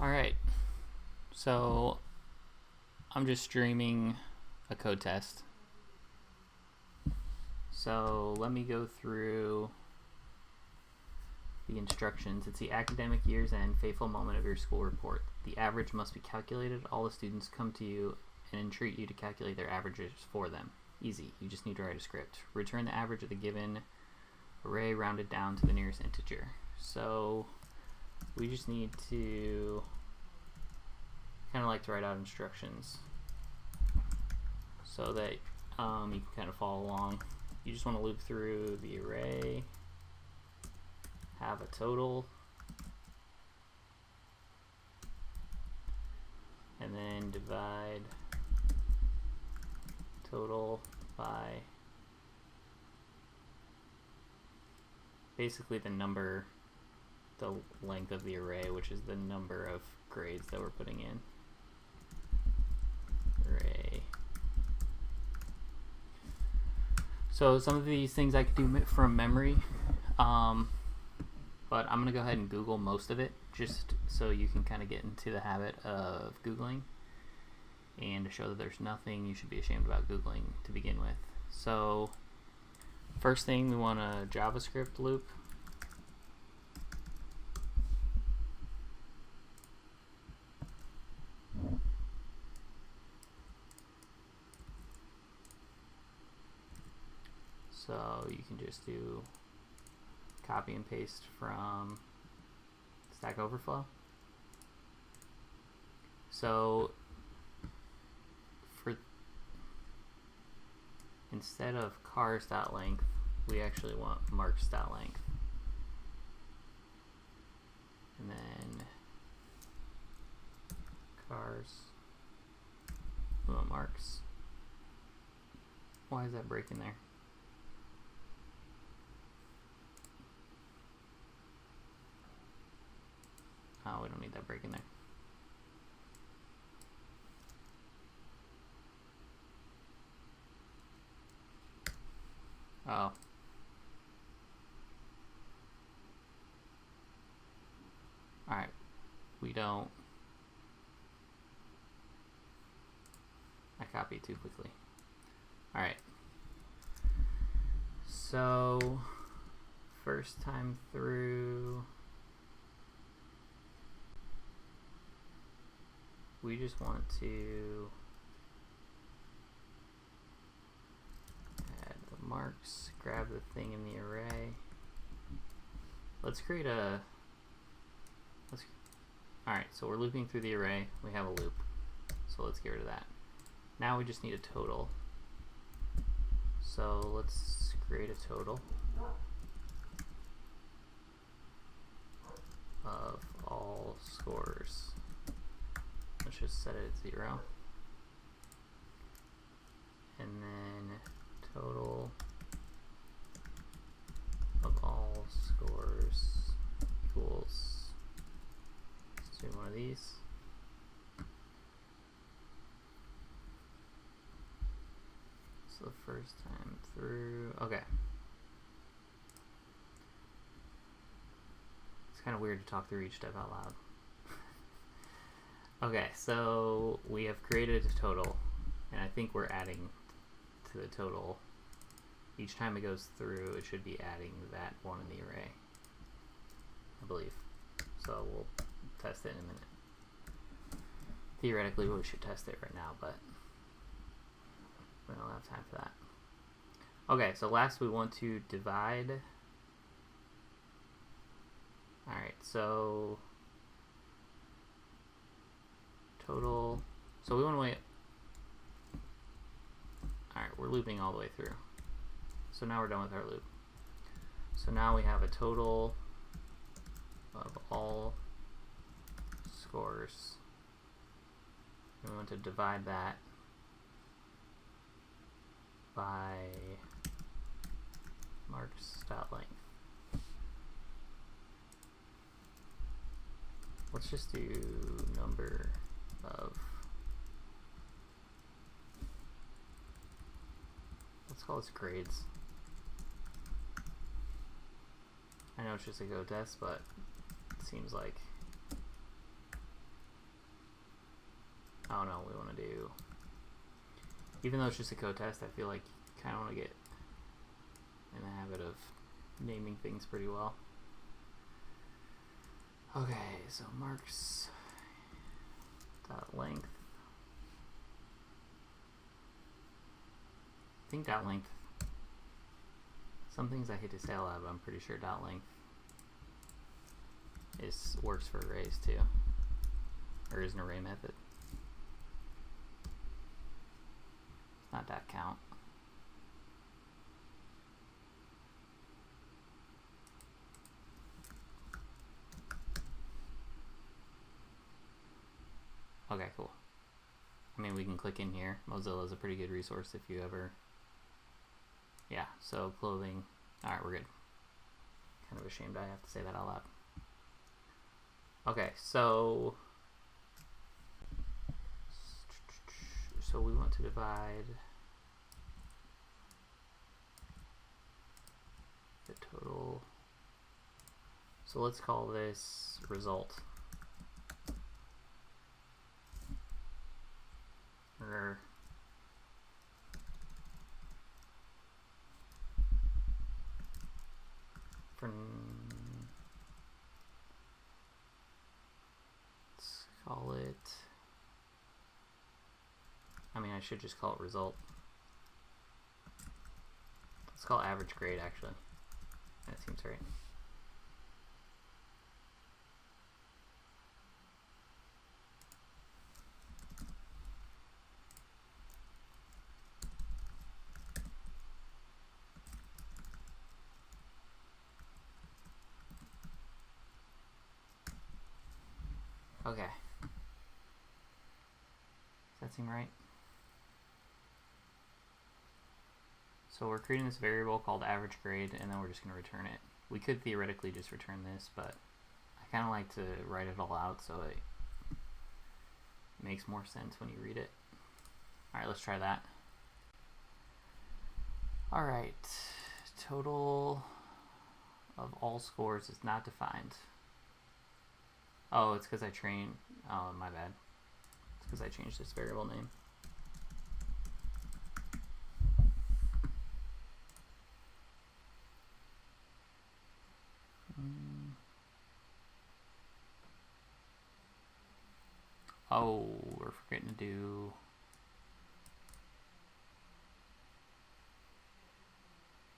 Alright, so I'm just streaming a code test. So let me go through the instructions. It's the academic year's end fateful moment of your school report. The average must be calculated. All the students come to you and entreat you to calculate their averages for them. Easy, you just need to write a script. Return the average of the given array rounded down to the nearest integer. So we just need to kind of like to write out instructions so that you can kind of follow along. You just want to loop through the array, have a total, and then divide total by basically the number, the length of the array, which is the number of grades that we're putting in. Array. So some of these things I could do from memory, but I'm going to go ahead and Google most of it just so you can kind of get into the habit of Googling and to show that there's nothing you should be ashamed about Googling to begin with. So first thing, we want a JavaScript loop. So you can just do copy and paste from Stack Overflow. So for instead of cars.length, we actually want marks.length. And then cars, we want marks. Why is that breaking there? Oh, we don't need that break in there. Oh. Alright. We don't. I copied too quickly. Alright. So, first time through, we just want to add the marks, grab the thing in the array. Let's create a, alright, so we're looping through the array. We have a loop, so let's get rid of that. Now we just need a total. So let's create a total of all scores. Let's just set it at 0. And then total of all scores equals, let's do one of these. So the first time through, okay. It's kind of weird to talk through each step out loud. Okay, so we have created a total, and I think we're adding to the total. Each time it goes through, it should be adding that one in the array, I believe. So we'll test it in a minute. Theoretically, we should test it right now, but we don't have time for that. Okay, so last we want to divide. Alright, so total, so we want to wait. Alright, we're looping all the way through. So now we're done with our loop. So now we have a total of all scores. We want to divide that by marks.length. Let's just do number of, let's call this grades. I know it's just a go test, but it seems like Oh no, we want to do, even though it's just a code test, I feel like you kind of want to get in the habit of naming things pretty well. Okay, so marks dot length. I think dot length. Some things I hate to say aloud, but I'm pretty sure dot length works for arrays too, or is an array method. It's not dot count. Okay, cool. I mean, we can click in here. Mozilla is a pretty good resource if you ever... Yeah, so clothing. Alright, we're good. Kind of ashamed I have to say that out loud. Okay, so we want to divide the total. So let's call this result. Or let's call it, I mean, I should just call it result. Let's call it average grade, actually. That seems right. Okay. Does that seem right? So we're creating this variable called average grade, and then we're just going to return it. We could theoretically just return this, but I kind of like to write it all out so it makes more sense when you read it. Alright, let's try that. Alright, total of all scores is not defined. Oh, it's because I trained. Oh, my bad. It's because I changed this variable name. Oh, we're forgetting to do.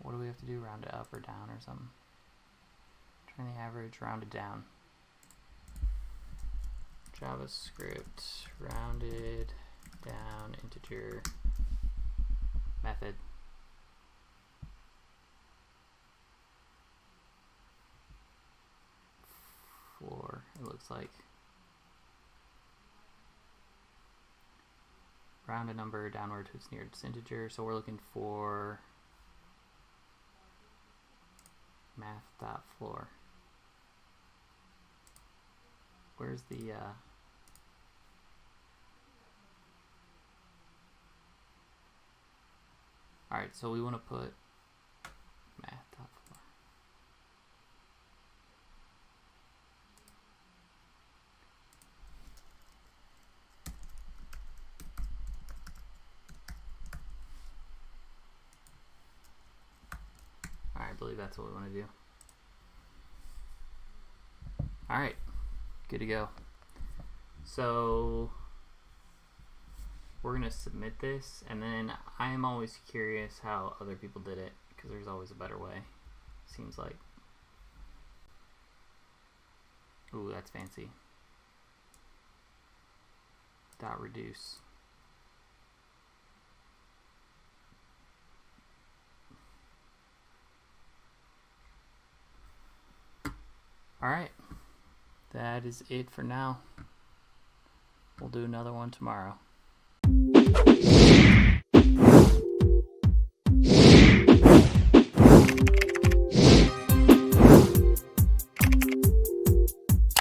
What do we have to do? Round it up or down or something? Turn the average, round it down. JavaScript rounded down integer method. Floor, it looks like. Round a number downward to its nearest integer. So we're looking for math.floor. Where's the Alright, so we want to put math.floor. Alright, I believe that's what we want to do. Alright, good to go. So we're going to submit this, and then I am always curious how other people did it, because there's always a better way, seems like. Ooh, that's fancy. Dot reduce. Alright, that is it for now. We'll do another one tomorrow.